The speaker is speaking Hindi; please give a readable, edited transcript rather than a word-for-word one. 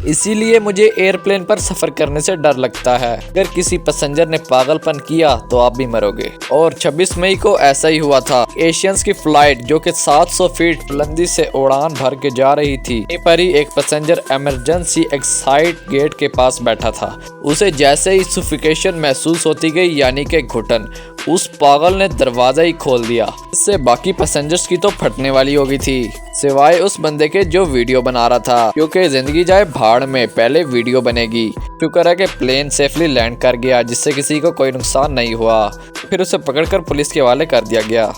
इसीलिए मुझे एयरप्लेन पर सफर करने से डर लगता है। अगर किसी पैसेंजर ने पागलपन किया तो आप भी मरोगे। और 26 मई को ऐसा ही हुआ था। एशियंस की फ्लाइट जो कि 700 फीट बुलंदी से उड़ान भर के जा रही थी, वहीं पर ही एक पैसेंजर इमरजेंसी एग्जिट गेट के पास बैठा था। उसे जैसे ही सफोकेशन महसूस होती गई, यानी कि घुटन, उस पागल ने दरवाजा ही खोल दिया। इससे बाकी पैसेंजर्स की तो फटने वाली हो गई थी, सिवाय उस बंदे के जो वीडियो बना रहा था। क्योंकि जिंदगी जाए भाड़ में, पहले वीडियो बनेगी। शुक्र है कि प्लेन सेफली लैंड कर गया, जिससे किसी को कोई नुकसान नहीं हुआ। फिर उसे पकड़कर पुलिस के हवाले कर दिया गया।